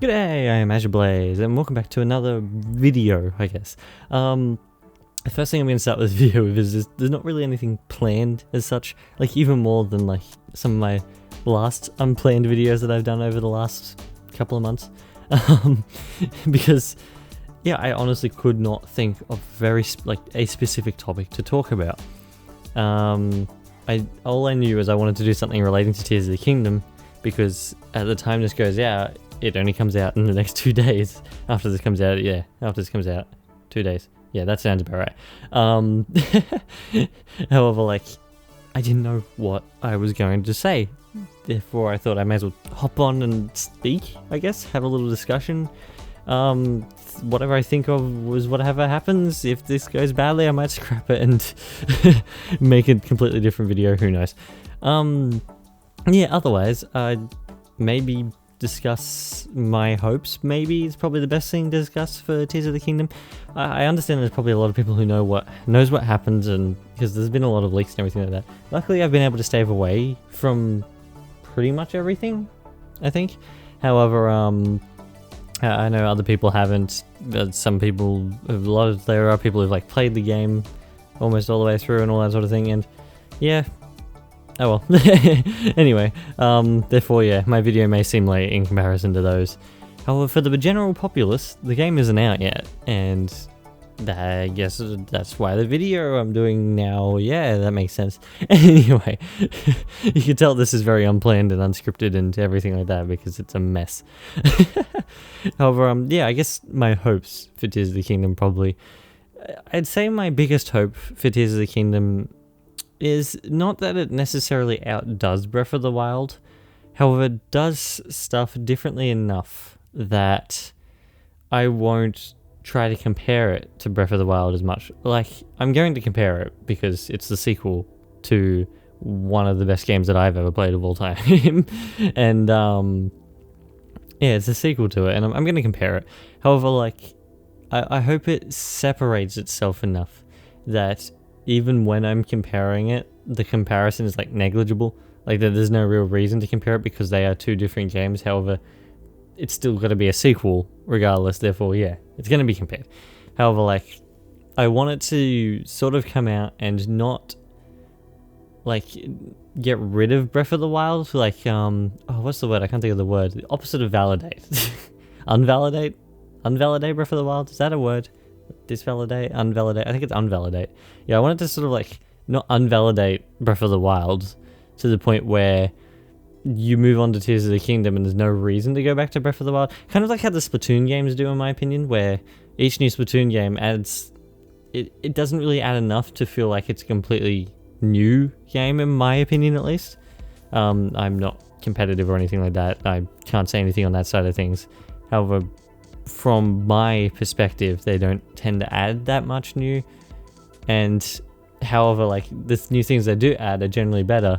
G'day, I am AzureBlaze, and welcome back to another video, I guess. The first thing I'm going to start this video with is there's not really anything planned as such, like even more than like some of my last unplanned videos that I've done over the last couple of months. Because, yeah, I honestly could not think of a specific topic to talk about. All I knew was I wanted to do something relating to Tears of the Kingdom, because at the time this goes out, it only comes out in the next 2 days. After this comes out, 2 days. Yeah, that sounds about right. However, like, I didn't know what I was going to say. Therefore, I thought I may as well hop on and speak, I guess, have a little discussion. Whatever I think of was whatever happens. If this goes badly, I might scrap it and make a completely different video, who knows. Yeah, otherwise, I'd maybe discuss my hopes. Maybe it's probably the best thing to discuss for Tears of the Kingdom. I understand there's probably a lot of people who knows what happens, and because there's been a lot of leaks and everything like that. Luckily, I've been able to stay away from pretty much everything, I think. However, I know other people haven't. Some people, there are people who've like played the game almost all the way through and all that sort of thing, and yeah. Oh well. Anyway, therefore, yeah, my video may seem late in comparison to those. However, for the general populace, the game isn't out yet, and I guess that's why the video I'm doing now, yeah, that makes sense. Anyway, you can tell this is very unplanned and unscripted and everything like that, because it's a mess. However, yeah, I guess my hopes for Tears of the Kingdom probably... I'd say my biggest hope for Tears of the Kingdom is not that it necessarily outdoes Breath of the Wild, however, it does stuff differently enough that I won't try to compare it to Breath of the Wild as much. Like, I'm going to compare it because it's the sequel to one of the best games that I've ever played of all time. And, yeah, it's a sequel to it, and I'm going to compare it. However, like, I hope it separates itself enough that even when I'm comparing it, the comparison is like negligible. Like there's no real reason to compare it because they are two different games. However, it's still got to be a sequel regardless. Therefore, yeah, it's going to be compared. However, like, I want it to sort of come out and not like get rid of Breath of the Wild. Like, what's the word? I can't think of the word. The opposite of validate. Unvalidate? Unvalidate Breath of the Wild? Is that a word? Disvalidate? Unvalidate? I think it's unvalidate. Yeah, I wanted to sort of like not unvalidate Breath of the Wild to the point where you move on to Tears of the Kingdom and there's no reason to go back to Breath of the Wild. Kind of like how the Splatoon games do, in my opinion, where each new Splatoon game adds... It doesn't really add enough to feel like it's a completely new game, in my opinion at least. I'm not competitive or anything like that. I can't say anything on that side of things. However, from my perspective, they don't tend to add that much new, and however, like, the new things they do add are generally better,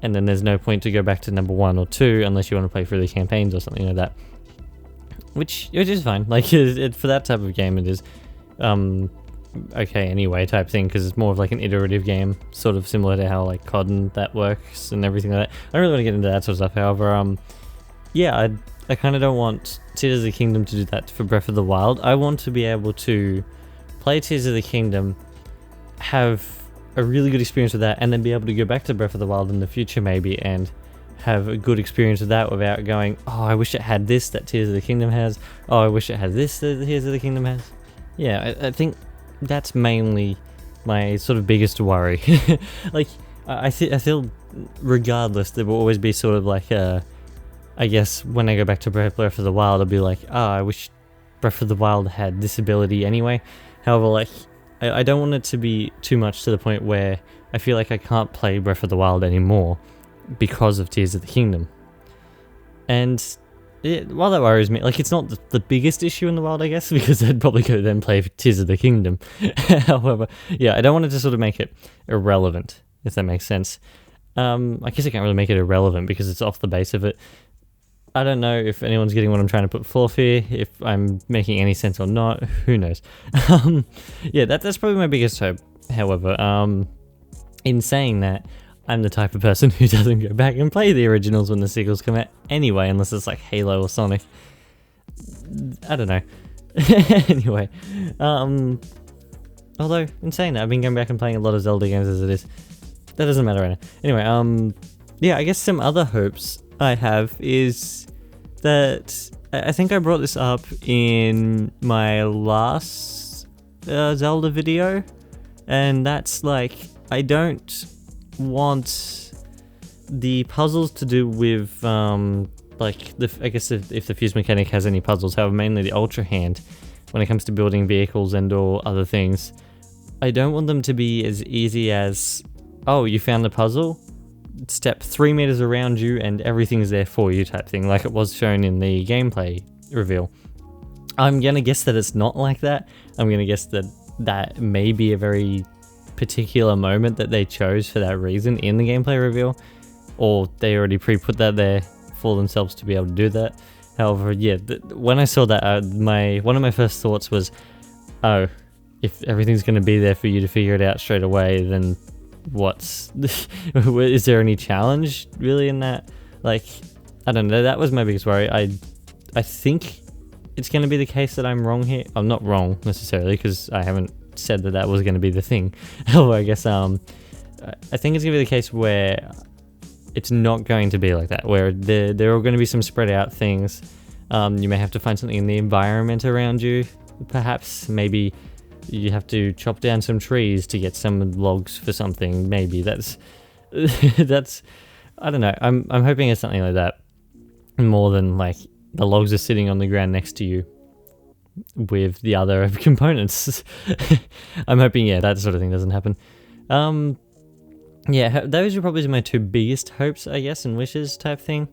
and then there's no point to go back to number 1 or 2 unless you want to play through the campaigns or something like that, which is fine. Like, for that type of game, it is okay anyway type thing, because it's more of like an iterative game, sort of similar to how like COD and that works and everything like that. I don't really want to get into that sort of stuff. However, yeah, I kind of don't want Tears of the Kingdom to do that for Breath of the Wild. I want to be able to play Tears of the Kingdom, have a really good experience with that, and then be able to go back to Breath of the Wild in the future maybe and have a good experience with that without going, oh, I wish it had this that Tears of the Kingdom has. Oh, I wish it had this that Tears of the Kingdom has. Yeah, I think that's mainly my sort of biggest worry. Like, I feel regardless there will always be sort of like a... I guess when I go back to Breath of the Wild, I'll be like, I wish Breath of the Wild had this ability anyway. However, like, I don't want it to be too much to the point where I feel like I can't play Breath of the Wild anymore because of Tears of the Kingdom. And while that worries me, like, it's not the biggest issue in the world, I guess, because I'd probably go then play Tears of the Kingdom. However, yeah, I don't want it to sort of make it irrelevant, if that makes sense. I guess I can't really make it irrelevant because it's off the base of it. I don't know if anyone's getting what I'm trying to put forth here, if I'm making any sense or not, who knows. Yeah, that's probably my biggest hope. However, in saying that, I'm the type of person who doesn't go back and play the originals when the sequels come out anyway, unless it's like Halo or Sonic. I don't know. Anyway, although in saying that, I've been going back and playing a lot of Zelda games as it is. That doesn't matter right now. Anyway, yeah, I guess some other hopes I have is that I think I brought this up in my last Zelda video, and that's like, I don't want the puzzles to do with like I guess if the fuse mechanic has any puzzles, however mainly the Ultra Hand when it comes to building vehicles and or other things, I don't want them to be as easy as, oh, you found the puzzle, step 3 meters around you and everything's there for you type thing, like it was shown in the gameplay reveal. I'm gonna guess that it's not like that. I'm gonna guess that that may be a very particular moment that they chose for that reason in the gameplay reveal, or they already pre-put that there for themselves to be able to do that. However, yeah, when I saw that, one of my first thoughts was, oh, if everything's going to be there for you to figure it out straight away, then is there any challenge really in that? Like, I don't know, that was my biggest worry. I think it's going to be the case that I'm wrong here. I'm not wrong necessarily, because I haven't said that was going to be the thing. However, I guess I think it's going to be the case where it's not going to be like that, where there are going to be some spread out things. You may have to find something in the environment around you, perhaps. Maybe you have to chop down some trees to get some logs for something. Maybe that's I don't know. I'm hoping it's something like that, more than like the logs are sitting on the ground next to you with the other components. I'm hoping, yeah, that sort of thing doesn't happen. Yeah, those are probably my two biggest hopes, I guess, and wishes type thing.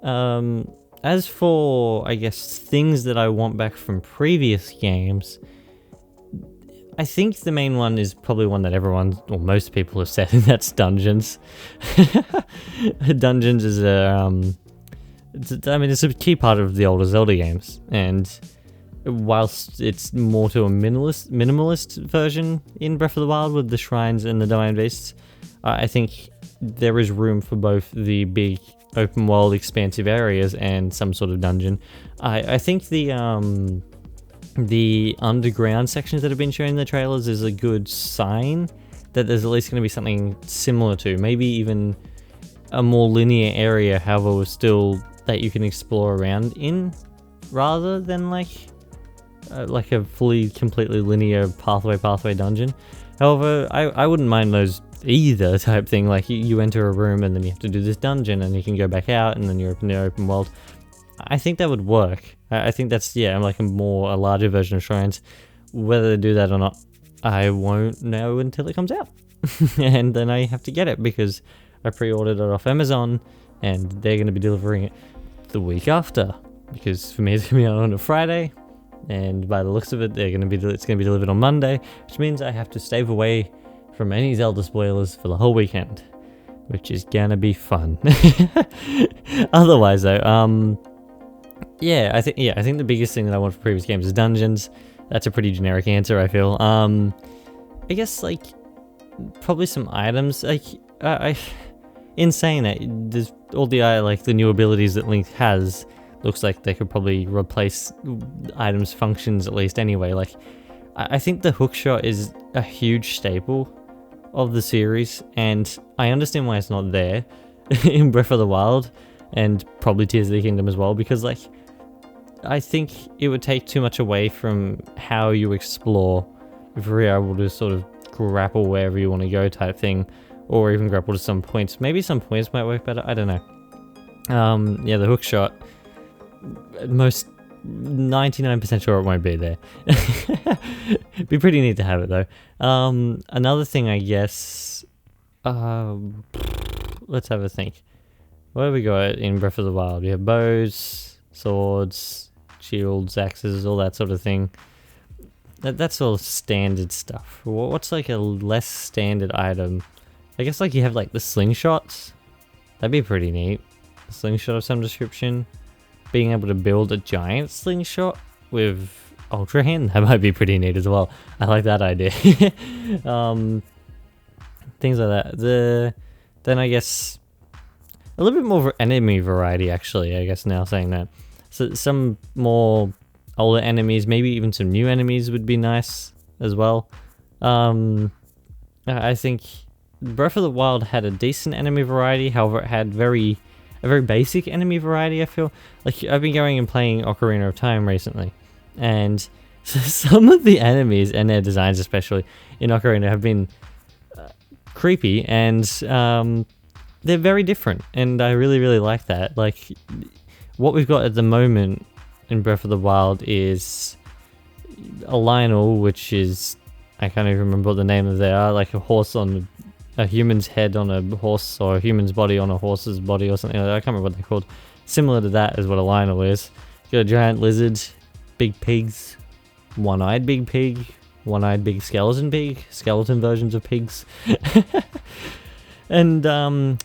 As for, I guess, things that I want back from previous games, I think the main one is probably one that everyone, or most people have said, and that's dungeons. Dungeons is it's a key part of the older Zelda games, and whilst it's more to a minimalist version in Breath of the Wild with the shrines and the Divine Beasts, I think there is room for both the big open world expansive areas and some sort of dungeon. I think the underground sections that have been shown in the trailers is a good sign that there's at least going to be something similar to, maybe even a more linear area, however still that you can explore around in, rather than like a completely linear pathway dungeon. However, I wouldn't mind those either type thing, like you enter a room and then you have to do this dungeon and you can go back out and then you're in the open world. I think that would work. I think that's, yeah, like a larger version of shrines. Whether they do that or not, I won't know until it comes out. And then I have to get it because I pre-ordered it off Amazon and they're going to be delivering it the week after, because for me it's going to be out on a Friday, and by the looks of it, it's going to be delivered on Monday, which means I have to stave away from any Zelda spoilers for the whole weekend, which is gonna be fun. Otherwise though, yeah, I think the biggest thing that I want for previous games is dungeons. That's a pretty generic answer, I feel. I guess like probably some items. Like in saying that, there's all the like the new abilities that Link has. Looks like they could probably replace items' functions at least anyway. Like I think the hookshot is a huge staple of the series, and I understand why it's not there in Breath of the Wild and probably Tears of the Kingdom as well, because like I think it would take too much away from how you explore if you're able to sort of grapple wherever you want to go type thing, or even grapple to some points. Maybe some points might work better, I don't know. Yeah, the hookshot, most 99% sure it won't be there. It'd be pretty neat to have it though. Another thing, I guess, let's have a think. What have we got in Breath of the Wild? We have bows, swords, shields, axes, all that sort of thing. That's all standard stuff. What's like a less standard item? I guess like you have like the slingshots. That'd be pretty neat. A slingshot of some description. Being able to build a giant slingshot with Ultra Hand, that might be pretty neat as well. I like that idea. Things like that. Then I guess a little bit more enemy variety, actually, I guess, now saying that. So some more older enemies, maybe even some new enemies would be nice as well. I think Breath of the Wild had a decent enemy variety, however it had a very basic enemy variety. I feel like I've been going and playing Ocarina of Time recently, and some of the enemies and their designs, especially in Ocarina, have been creepy, and they're very different, and I really like that. Like, what we've got at the moment in Breath of the Wild is a Lionel, which is, I can't even remember what the name of they are, like a horse on a human's head on a horse, or a human's body on a horse's body, or something like that. I can't remember what they're called. Similar to that is what a Lionel is. Got a giant lizard, big pigs, one-eyed big pig, one-eyed big skeleton pig, skeleton versions of pigs, and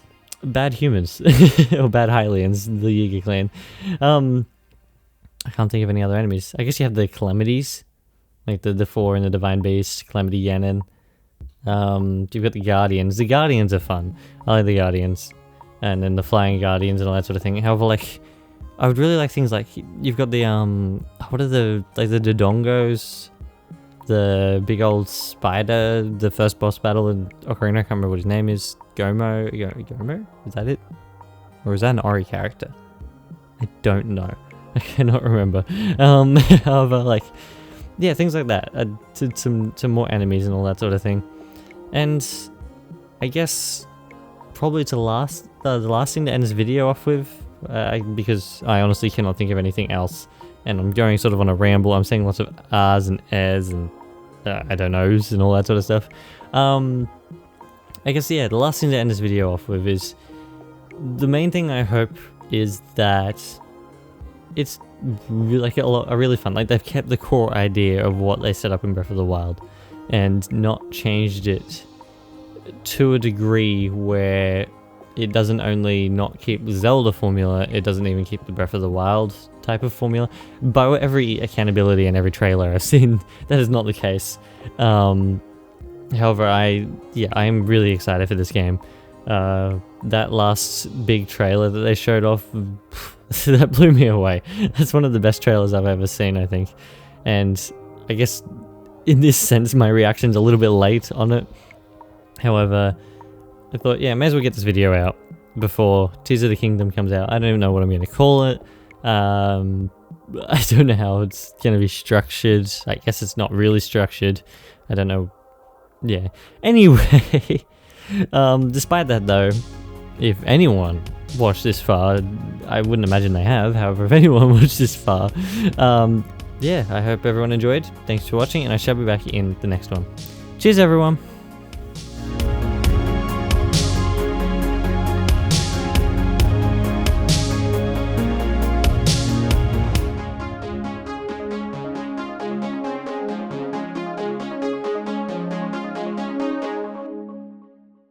bad humans, or bad Hylians, the Yiga clan. I can't think of any other enemies. I guess you have the Calamities, like the four in the Divine Beast, Calamity Ganon. You've got the Guardians. The Guardians are fun. I like the Guardians. And then the Flying Guardians and all that sort of thing. However, like, I would really like things like, you've got the, what are the Dodongos? The big old spider, the first boss battle in Ocarina, I can't remember what his name is. Gomo? Gomo? Is that it? Or is that an Ori character? I don't know. I cannot remember. However, like, yeah, things like that. Some more enemies and all that sort of thing. And I guess probably the last thing to end this video off with, because I honestly cannot think of anything else, and I'm going sort of on a ramble. I'm saying lots of ahs and ehs and I don't knows and all that sort of stuff. I guess, yeah, the last thing to end this video off with is, the main thing I hope is that it's really, like, a really fun, like, they've kept the core idea of what they set up in Breath of the Wild and not changed it to a degree where it doesn't only not keep the Zelda formula, it doesn't even keep the Breath of the Wild type of formula. By every accountability and every trailer I've seen, that is not the case. However, I am really excited for this game. That last big trailer that they showed off, that blew me away. That's one of the best trailers I've ever seen, I think. And I guess in this sense, my reaction's a little bit late on it. However, I thought, yeah, may as well get this video out before Tears of the Kingdom comes out. I don't even know what I'm going to call it. I don't know how it's going to be structured. I guess it's not really structured. I don't know. Yeah. Anyway, despite that though, if anyone watched this far, I wouldn't imagine they have. However, if anyone watched this far, yeah, I hope everyone enjoyed. Thanks for watching, and I shall be back in the next one. Cheers, everyone.